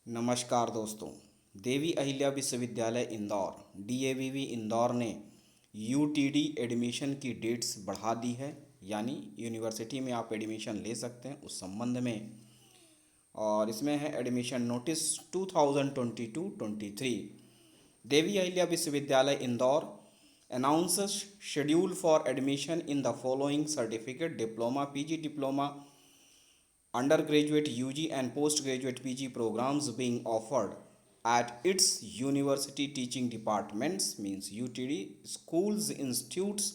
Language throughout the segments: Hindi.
नमस्कार दोस्तों। देवी अहिल्या विश्वविद्यालय इंदौर डीएवीवी इंदौर ने यूटीडी एडमिशन की डेट्स बढ़ा दी है। यानी यूनिवर्सिटी में आप एडमिशन ले सकते हैं उस संबंध में। और इसमें है एडमिशन नोटिस 2022-23। देवी अहिल्या विश्वविद्यालय Indore announces schedule for admission in the following certificate diploma PG diploma undergraduate UG and postgraduate PG programs being offered at its university teaching departments means UTD schools institutes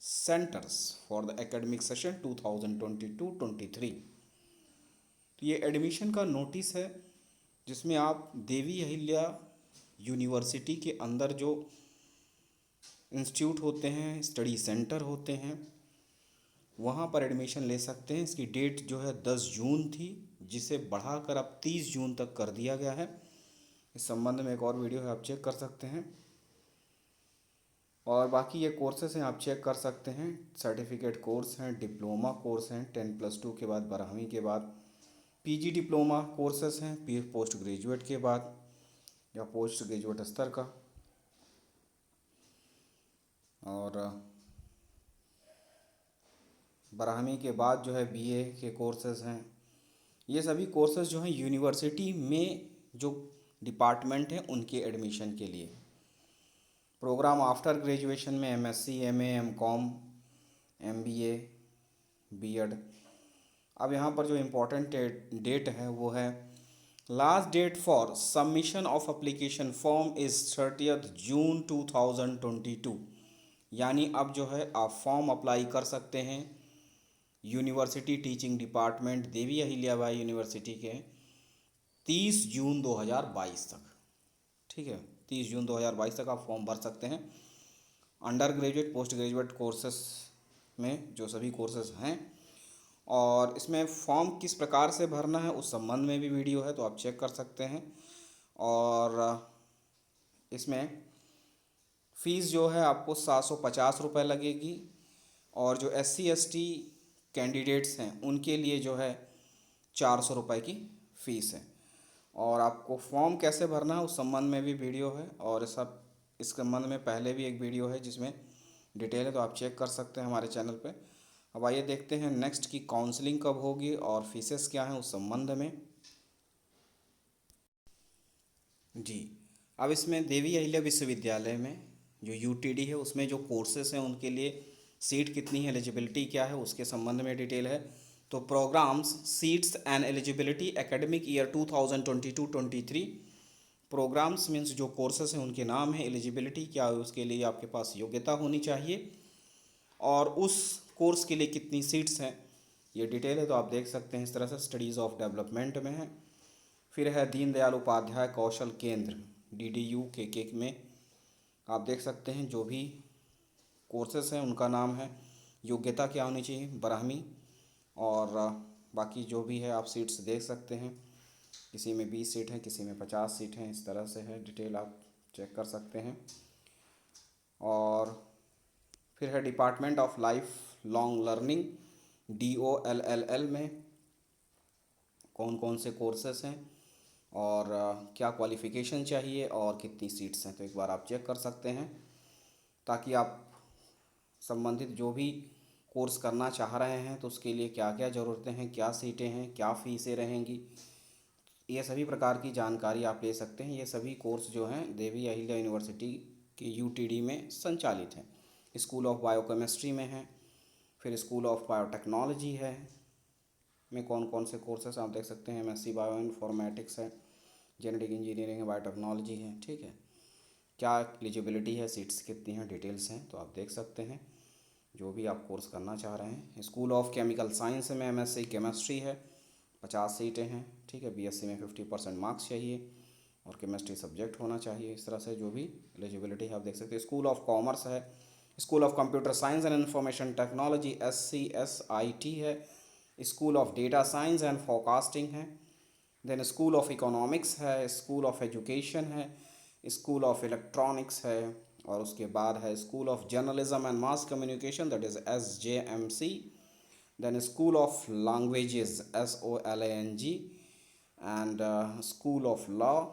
centers for the academic session 2022-23। तो ये एडमिशन का नोटिस है जिसमें आप देवी अहिल्या यूनिवर्सिटी के अंदर जो इंस्टीट्यूट होते हैं, स्टडी सेंटर होते हैं, वहाँ पर एडमिशन ले सकते हैं। इसकी डेट जो है 10 जून थी, जिसे बढ़ाकर अब 30 जून तक कर दिया गया है। इस संबंध में एक और वीडियो है, आप चेक कर सकते हैं। और बाकी ये कोर्सेस हैं, आप चेक कर सकते हैं। सर्टिफिकेट कोर्स हैं, डिप्लोमा कोर्स हैं, 10+2 के बाद 12वीं के बाद पीजी डिप्लोमा कोर्सेस हैं, फिर पोस्ट ग्रेजुएट के बाद या पोस्ट ग्रेजुएट स्तर का। और 12वीं के बाद जो है बीए के कोर्सेज़ हैं। ये सभी कोर्सेज़ जो हैं यूनिवर्सिटी में जो डिपार्टमेंट हैं उनके एडमिशन के लिए। प्रोग्राम आफ्टर ग्रेजुएशन में MSc, MA, MCom, MBA, BEd. अब यहाँ पर जो इम्पोर्टेंट डेट है वो है last date for submission of application form is 30 June 2022। यानी अब जो है आप फॉर्म अप्लाई कर सकते हैं university teaching department Devi Ahilyabai university के 30 जून 2022 तक। ठीक है, 30 जून 2022 तक आप फॉर्म भर सकते हैं under graduate post graduate courses में जो सभी कोर्सेस हैं। और इसमें फॉर्म किस प्रकार से भरना है उस संबंध में भी वीडियो है, तो आप चेक कर सकते हैं। और इसमें फ़ीस जो है आपको 750 रुपये लगेगी। और जो SC/ST कैंडिडेट्स हैं उनके लिए जो है 400 रुपये की फ़ीस है। और आपको फॉर्म कैसे भरना है उस संबंध में भी वीडियो है। और इस संबंध में पहले भी एक वीडियो है जिसमें डिटेल है, तो आप चेक कर सकते हैं हमारे चैनल पे। अब आइए देखते हैं नेक्स्ट की काउंसलिंग कब होगी और फीसेस क्या हैं उस संबंध में। जी, अब इसमें देवी अहिल्या विश्वविद्यालय में जो यूटीडी है उसमें जो कोर्सेस हैं उनके लिए सीट कितनी है, एलिजिबिलिटी क्या है, उसके संबंध में डिटेल है। तो programs, seats and eligibility academic year 2022-23। Programs means जो कोर्सेस हैं उनके नाम है, एलिजिबिलिटी क्या है उसके लिए आपके पास योग्यता होनी चाहिए, और उस कोर्स के लिए कितनी सीट्स हैं ये डिटेल है, तो आप देख सकते हैं। इस तरह से स्टडीज़ ऑफ डेवलपमेंट में है। फिर है दीनदयाल उपाध्याय कौशल केंद्र DDU के में आप देख सकते हैं जो भी कोर्सेस हैं उनका नाम है, योग्यता क्या होनी चाहिए 12वीं। और बाकी जो भी है आप सीट्स देख सकते हैं, किसी में 20 सीट हैं, किसी में 50 सीट हैं, इस तरह से है डिटेल, आप चेक कर सकते हैं। और फिर है department of life long learning DOLLL में कौन कौन से कोर्सेस हैं और क्या क्वालिफ़िकेशन चाहिए और कितनी सीट्स हैं, तो एक बार आप चेक कर सकते हैं ताकि आप संबंधित जो भी कोर्स करना चाह रहे हैं तो उसके लिए क्या क्या ज़रूरतें हैं, क्या सीटें हैं, क्या फ़ीसें रहेंगी, ये सभी प्रकार की जानकारी आप ले सकते हैं। ये सभी कोर्स जो हैं देवी अहिल्या यूनिवर्सिटी के UTD में संचालित हैं। स्कूल ऑफ बायोकेमिस्ट्री में है, फिर स्कूल ऑफ बायोटेक्नोलॉजी है में कौन कौन से कोर्सेस आप देख सकते हैं। MSc बायो इन्फॉर्मेटिक्स है, जेनेटिक इंजीनियरिंग है, बायोटेक्नोलॉजी है। ठीक है, क्या एलिजिबिलिटी है, सीट्स कितनी हैं, डिटेल्स हैं, तो आप देख सकते हैं जो भी आप कोर्स करना चाह रहे हैं। स्कूल ऑफ केमिकल साइंस में MSc केमिस्ट्री है, 50 सीटें हैं। ठीक है, BSc में 50% मार्क्स चाहिए और केमिस्ट्री सब्जेक्ट होना चाहिए। इस तरह से जो भी एलिजिबिलिटी है आप देख सकते हैं। स्कूल ऑफ कॉमर्स है, school of computer science and information technology SCSIT है, school of data science and forecasting है, देन स्कूल ऑफ इकोनॉमिक्स है, स्कूल ऑफ एजुकेशन है, स्कूल ऑफ इलेक्ट्रॉनिक्स है, और उसके बाद है school of journalism and mass communication that is SJMC, then school of languages SOLANG, and School of Law,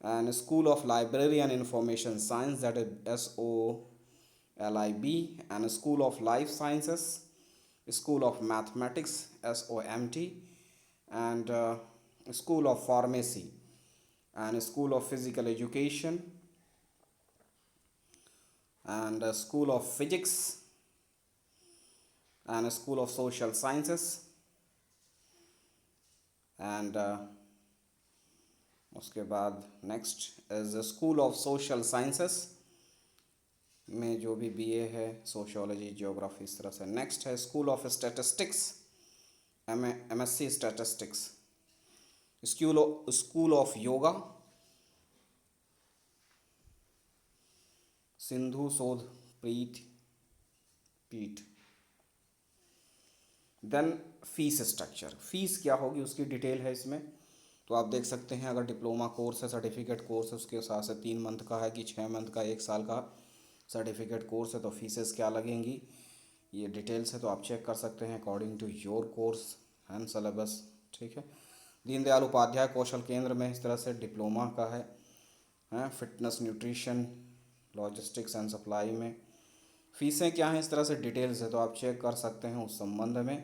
and School of Library and Information Science, that is SOLIB, and School of Life Sciences, School of Mathematics, SOMT, and School of Pharmacy, and School of Physical Education, and School of Physics, and School of Social Sciences, and उसके बाद next is school of social sciences में जो भी बीए है, सोशियोलॉजी, जियोग्राफी, इस तरह से। नेक्स्ट है school of statistics, MSc statistics. School of yoga, Sindhu शोध पीठ। देन फीस स्ट्रक्चर, फीस क्या होगी उसकी डिटेल है इसमें। तो आप देख सकते हैं, अगर डिप्लोमा कोर्स है, सर्टिफिकेट कोर्स है, उसके साथ से 3 मंथ का है कि 6 मंथ का, 1 साल का सर्टिफिकेट कोर्स है, तो फीसेस क्या लगेंगी ये डिटेल्स है, तो आप चेक कर सकते हैं according to your course and syllabus. ठीक है। दीनदयाल उपाध्याय कौशल केंद्र में इस तरह से डिप्लोमा का है, fitness, nutrition, logistics and supply में फ़ीसें क्या हैं, इस तरह से डिटेल्स है, तो आप चेक कर सकते हैं उस संबंध में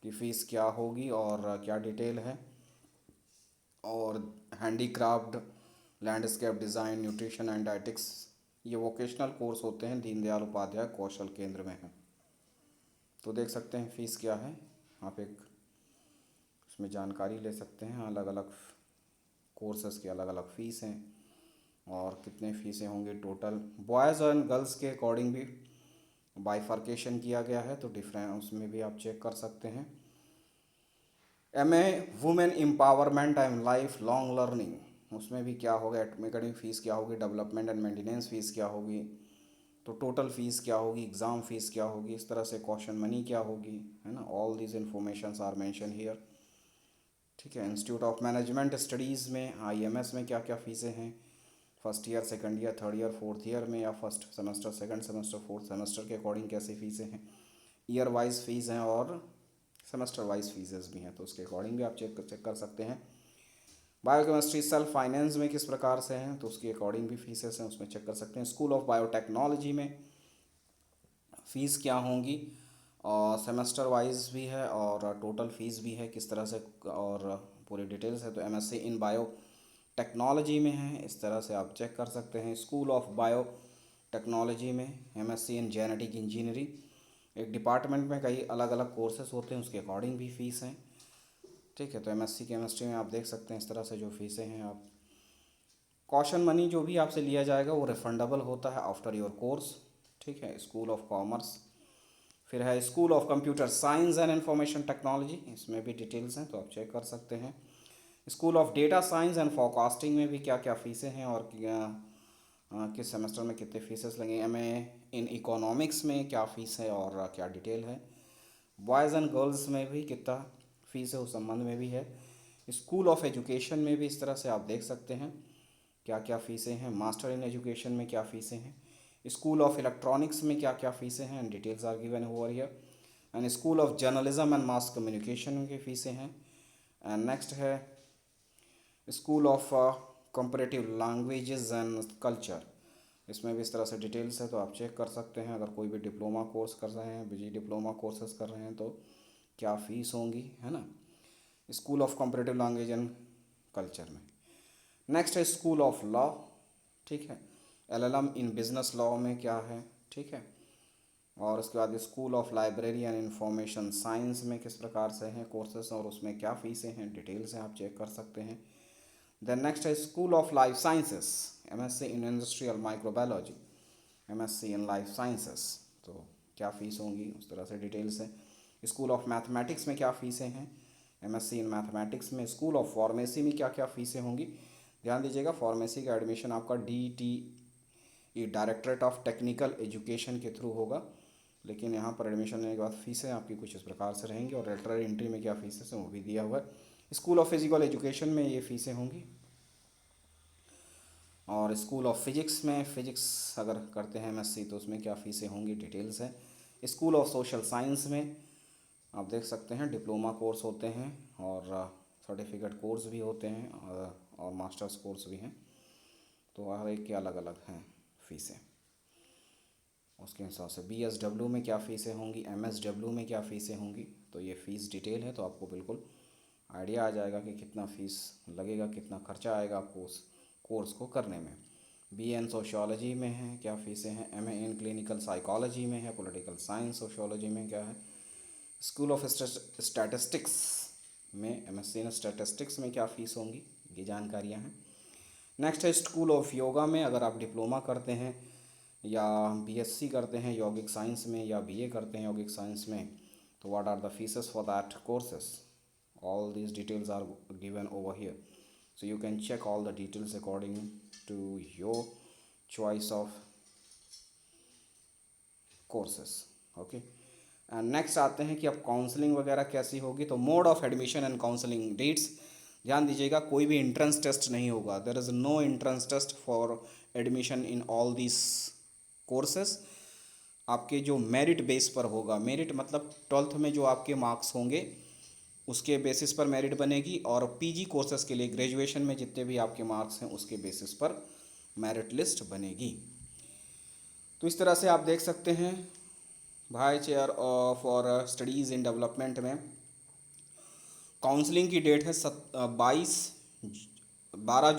कि फ़ीस क्या होगी और क्या डिटेल है। और handicraft, landscape design, nutrition and dietetics, ये वोकेशनल कोर्स होते हैं, दीनदयाल उपाध्याय कौशल केंद्र में है। तो देख सकते हैं फ़ीस क्या है, आप एक इसमें जानकारी ले सकते हैं। अलग अलग कोर्सेज़ की अलग अलग फ़ीस हैं और कितने फ़ीसें होंगी टोटल। बॉयज़ एंड गर्ल्स के अकॉर्डिंग भी बाइफर्केशन किया गया है, तो डिफरेंट उसमें भी आप चेक कर सकते हैं। MA women empowerment and life long learning, उसमें भी क्या होगा, एकेडमिक फ़ीस क्या होगी, डेवलपमेंट एंड मेंटेनेंस फ़ीस क्या होगी, तो टोटल फ़ीस क्या होगी, एग्ज़ाम फ़ीस क्या होगी, इस तरह से क्वेश्चन मनी क्या होगी, है ना। All these informations are mention here. ठीक है। इंस्टीट्यूट ऑफ मैनेजमेंट स्टडीज़ में, IMS में क्या क्या फ़ीसें हैं, first year, second year, third year, fourth year में, या first semester, second semester, fourth semester के अकॉर्डिंग कैसे फ़ीसें हैं, ईयर वाइज फ़ीस हैं और सेमेस्टर वाइज फीसेस भी हैं, तो उसके अकॉर्डिंग भी आप चेक कर सकते हैं। बायोकेमिस्ट्री सेल्फ फाइनेंस में किस प्रकार से हैं, तो उसके अकॉर्डिंग भी फीसेस हैं, उसमें चेक कर सकते हैं। स्कूल ऑफ बायोटेक्नोलॉजी में फ़ीस क्या होंगी, और सेमेस्टर वाइज भी है और टोटल फ़ीस भी है किस तरह से, और पूरी डिटेल्स है। तो MSc इन बायो टेक्नोलॉजी में है, इस तरह से आप चेक कर सकते हैं। स्कूल ऑफ बायो टेक्नोलॉजी में MSc इन जेनेटिक इंजीनियरिंग, एक डिपार्टमेंट में कई अलग अलग कोर्सेज होते हैं, उसके अकॉर्डिंग भी फ़ीस हैं। ठीक है। तो MSc केमिस्ट्री में आप देख सकते हैं इस तरह से जो फ़ीसें हैं। आप कॉशन मनी जो भी आपसे लिया जाएगा वो रिफंडेबल होता है आफ्टर योर कोर्स। ठीक है। स्कूल ऑफ कॉमर्स, फिर है school of computer science and information technology, इसमें भी डिटेल्स हैं, तो आप चेक कर सकते हैं। School of data science and forecasting में भी क्या क्या फ़ीसें हैं और किस सेमेस्टर में कितने फीसेस लगे। MA इन इकोनॉमिक्स में क्या फ़ीस है और क्या डिटेल है। बॉयज़ एंड गर्ल्स में भी कितना फ़ीस है उस संबंध में भी है। स्कूल ऑफ एजुकेशन में भी इस तरह से आप देख सकते हैं क्या क्या फ़ीसें हैं। मास्टर इन एजुकेशन में क्या फ़ीसें हैं। स्कूल ऑफ इलेक्ट्रॉनिक्स में क्या क्या फ़ीसें हैं and details are given over here. And school of journalism and mass communication की फ़ीसें हैं। एंड नेक्स्ट है school of comparative languages and culture, इसमें भी इस तरह से डिटेल्स है, तो आप चेक कर सकते हैं। अगर कोई भी डिप्लोमा कोर्स कर रहे हैं, BG डिप्लोमा कोर्सेज कर रहे हैं, तो क्या फ़ीस होंगी, है ना। School of comparative language and culture में। नेक्स्ट है स्कूल ऑफ लॉ। ठीक है। LLM इन बिजनेस लॉ में क्या है। ठीक है। और उसके बाद school of library and information science में किस प्रकार से हैं कोर्सेस और उसमें क्या फ़ीसें हैं, डिटेल्स हैं, आप चेक कर सकते हैं। देन नेक्स्ट है school of life sciences, MSc in industrial microbiology, MSc in life sciences, तो क्या फ़ीस होंगी उस तरह से डिटेल्स है। स्कूल ऑफ मैथमेटिक्स में क्या फ़ीसें हैं, MSc इन मैथमेटिक्स में। स्कूल ऑफ फार्मेसी में क्या क्या फ़ीसें होंगी। ध्यान दीजिएगा, फार्मेसी का एडमिशन आपका DTE, directorate of technical education के थ्रू होगा, लेकिन यहाँ पर एडमिशन लेने के बाद फ़ीसें आपकी कुछ इस प्रकार से रहेंगी, और लेटरल एंट्री में क्या फ़ीसें हैं वो भी दिया हुआ है। स्कूल ऑफ फिजिकल एजुकेशन में ये फ़ीसें होंगी, और स्कूल ऑफ फिजिक्स में, फिजिक्स अगर करते हैं MSc तो उसमें क्या फ़ीसें होंगी, डिटेल्स है। स्कूल ऑफ सोशल साइंस में आप देख सकते हैं डिप्लोमा कोर्स होते हैं और सर्टिफिकेट कोर्स भी होते हैं और मास्टर्स कोर्स भी हैं। तो हर एक के अलग अलग हैं फ़ीसें। उसके हिसाब से BSW में क्या फ़ीसें होंगी, MSW में क्या फ़ीसें होंगी, तो ये फ़ीस डिटेल है, तो आपको बिल्कुल आइडिया आ जाएगा कि कितना फ़ीस लगेगा, कितना खर्चा आएगा आपको उस कोर्स को करने में। BA इन सोशियोलॉजी में है क्या फ़ीसें हैं, MA इन क्लिनिकल साइकोलॉजी में है, पॉलिटिकल साइंस सोशियोलॉजी में क्या है, स्कूल ऑफ स्टैटिस्टिक्स में MSc इन स्टैटिस्टिक्स में क्या फ़ीस होंगी, ये जानकारियाँ हैं। नेक्स्ट है स्कूल ऑफ योगा में, अगर आप डिप्लोमा करते हैं या BSc करते हैं यौगिक साइंस में या BA करते हैं यौगिक साइंस में, तो what are the fees for that courses, all these details are given over here, so you can check all the details according to your choice of courses. Okay, and next आते हैं कि अब काउंसलिंग वगैरह कैसी होगी। तो mode of admission and counselling dates, ध्यान दीजिएगा कोई भी एंट्रेंस टेस्ट नहीं होगा, there is no entrance test for admission in all this courses. आपके जो मेरिट बेस पर होगा, मेरिट मतलब 12th में जो आपके मार्क्स होंगे उसके बेसिस पर मेरिट बनेगी, और PG कोर्सेज़ के लिए ग्रेजुएशन में जितने भी आपके मार्क्स हैं उसके बेसिस पर मेरिट लिस्ट बनेगी। तो इस तरह से आप देख सकते हैं भाई chair for studies in development में काउंसलिंग की डेट है 12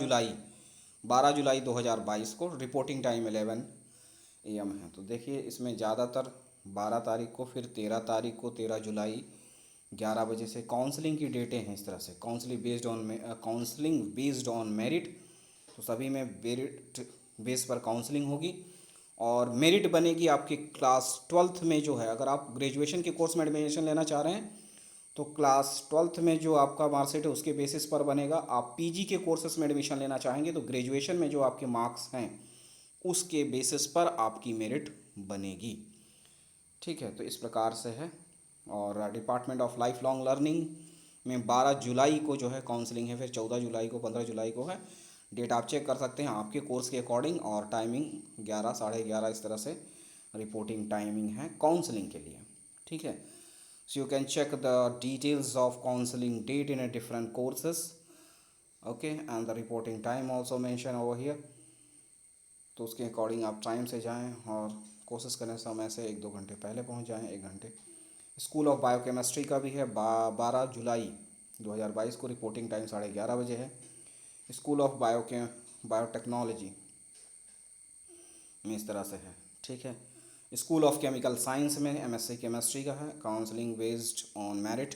जुलाई 2022 को। रिपोर्टिंग टाइम 11 AM है। तो देखिए इसमें ज़्यादातर 12 तारीख को, फिर 13 तारीख को, 13 जुलाई 11 बजे से काउंसलिंग की डेटें हैं। इस तरह से काउंसलिंग बेस्ड ऑन मेरिट, तो सभी में मेरिट बेस पर काउंसलिंग होगी और मेरिट बनेगी आपकी क्लास 12th में जो है। अगर आप ग्रेजुएशन के कोर्स में एडमिशन लेना चाह रहे हैं तो क्लास 12th में जो आपका मार्कशीट है उसके बेसिस पर बनेगा। आप PG के कोर्सेज में एडमिशन लेना चाहेंगे तो ग्रेजुएशन में जो आपके मार्क्स हैं उसके बेसिस पर आपकी मेरिट बनेगी। ठीक है, तो इस प्रकार से है। और department of life long learning में 12 जुलाई को जो है काउंसलिंग है, फिर 14 जुलाई को, 15 जुलाई को है। डेट आप चेक कर सकते हैं आपके कोर्स के अकॉर्डिंग, और टाइमिंग 11, 11:30 इस तरह से रिपोर्टिंग टाइमिंग है काउंसलिंग के लिए। ठीक है, so you can check the details of counselling date in a different courses, okay, and the reporting time also mention over here. तो उसके अकॉर्डिंग आप टाइम से जाएं और कोशिश करें समय से 1-2 घंटे पहले पहुंच जाएं, 1 घंटे। स्कूल ऑफ बायोकेमिस्ट्री का भी है 12 जुलाई 2022 को, रिपोर्टिंग टाइम 11:30 बजे है। स्कूल ऑफ बायोटेक्नोलॉजी में इस तरह से है। ठीक है, स्कूल ऑफ केमिकल साइंस में MSc केमिस्ट्री का है, काउंसलिंग बेस्ड ऑन मेरिट।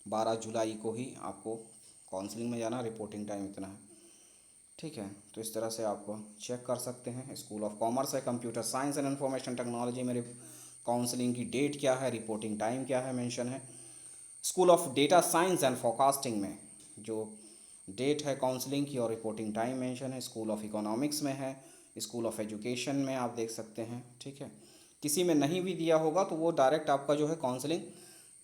12 जुलाई को ही आपको काउंसलिंग में जाना, रिपोर्टिंग टाइम इतना है। ठीक है, तो इस तरह से आप चेक कर सकते हैं। स्कूल ऑफ कॉमर्स है, computer science and information technology में काउंसलिंग की डेट क्या है, रिपोर्टिंग टाइम क्या है, मेंशन है। School of data science and forecasting में जो डेट है काउंसलिंग की और रिपोर्टिंग टाइम मेंशन है। स्कूल ऑफ इकोनॉमिक्स में है, स्कूल ऑफ एजुकेशन में आप देख सकते हैं। ठीक है, किसी में नहीं भी दिया होगा तो वो डायरेक्ट आपका जो है काउंसलिंग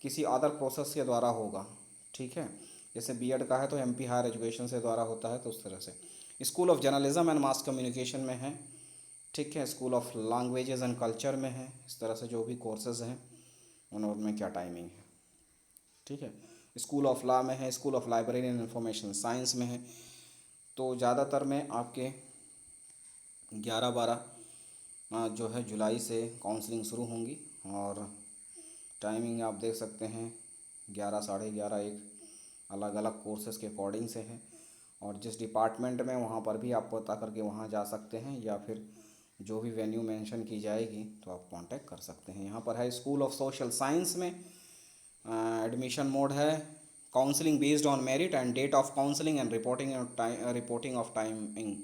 किसी अदर प्रोसेस के द्वारा होगा। ठीक है, जैसे B.Ed का है तो MP हायर एजुकेशन से द्वारा होता है, तो उस तरह से। School of journalism and mass communication में है। ठीक है, school of languages and culture में है। इस तरह से जो भी कोर्सेज हैं उनमें क्या टाइमिंग है। ठीक है, स्कूल ऑफ लॉ में है, school of library and information science में है। तो ज़्यादातर में आपके 11-12 जो है जुलाई से काउंसलिंग शुरू होंगी, और टाइमिंग आप देख सकते हैं 11, 11:30, 1 अलग अलग कोर्सेज के अकॉर्डिंग से है। और जिस डिपार्टमेंट में वहाँ पर भी आप पता करके वहाँ जा सकते हैं, या फिर जो भी वेन्यू मेंशन की जाएगी तो आप कांटेक्ट कर सकते हैं। यहाँ पर है स्कूल ऑफ सोशल साइंस में एडमिशन मोड है counselling based on merit and date of counselling and reporting of timing.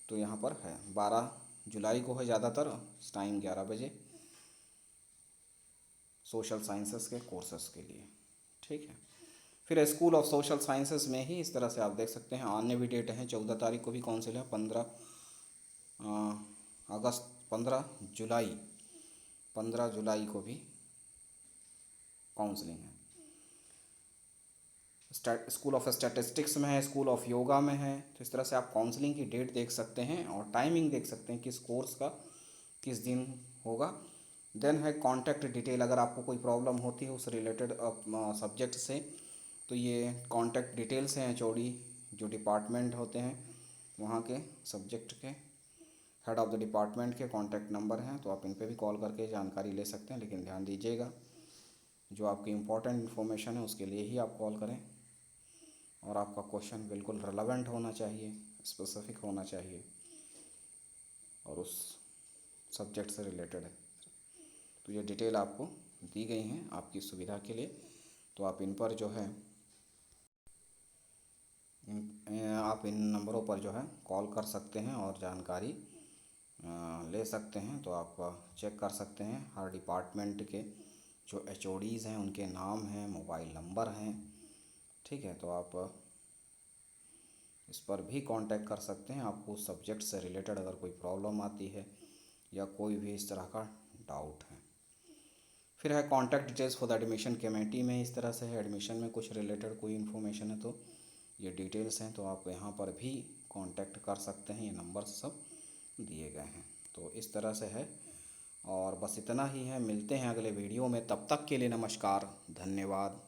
तो यहाँ पर है 12 जुलाई को है ज़्यादातर, टाइम 11 बजे, सोशल साइंसेस के कोर्सेस के लिए। ठीक है, फिर स्कूल ऑफ सोशल साइंसेस में ही इस तरह से आप देख सकते हैं अन्य भी डेट हैं। 14 तारीख को भी काउंसिल है, 15 अगस्त 15 जुलाई को भी काउंसलिंग है। स्कूल ऑफ स्टैटिस्टिक्स में है, स्कूल ऑफ योगा में है। तो इस तरह से आप काउंसलिंग की डेट देख सकते हैं और टाइमिंग देख सकते हैं किस कोर्स का किस दिन होगा। देन है कॉन्टैक्ट डिटेल, अगर आपको कोई प्रॉब्लम होती है उस रिलेटेड सब्जेक्ट से तो ये कॉन्टैक्ट डिटेल्स हैं एचओडी जो डिपार्टमेंट होते हैं वहाँ के सब्जेक्ट के हेड ऑफ़ द डिपार्टमेंट के कॉन्टैक्ट नंबर हैं, तो आप इन पे भी कॉल करके जानकारी ले सकते हैं। लेकिन ध्यान दीजिएगा जो आपकी इम्पोर्टेंट इन्फॉर्मेशन है उसके लिए ही आप कॉल करें और आपका क्वेश्चन बिल्कुल रेलेवेंट होना चाहिए, स्पेसिफिक होना चाहिए और उस सब्जेक्ट से रिलेटेड है। तो ये डिटेल आपको दी गई हैं आपकी सुविधा के लिए, तो आप इन पर जो है आप इन नंबरों पर जो है कॉल कर सकते हैं और जानकारी ले सकते हैं। तो आप चेक कर सकते हैं हर डिपार्टमेंट के जो एचओडीज़ हैं उनके नाम हैं, मोबाइल नंबर हैं, ठीक है। तो आप इस पर भी कांटेक्ट कर सकते हैं आपको उस सब्जेक्ट से रिलेटेड अगर कोई प्रॉब्लम आती है या कोई भी इस तरह का डाउट है। फिर है contact details for the admission committee में इस तरह से है, एडमिशन में कुछ रिलेटेड कोई इन्फॉर्मेशन है तो ये डिटेल्स हैं, तो आप यहाँ पर भी कांटेक्ट कर सकते हैं। ये नंबर सब दिए गए हैं, तो इस तरह से है। और बस इतना ही है, मिलते हैं अगले वीडियो में, तब तक के लिए नमस्कार, धन्यवाद।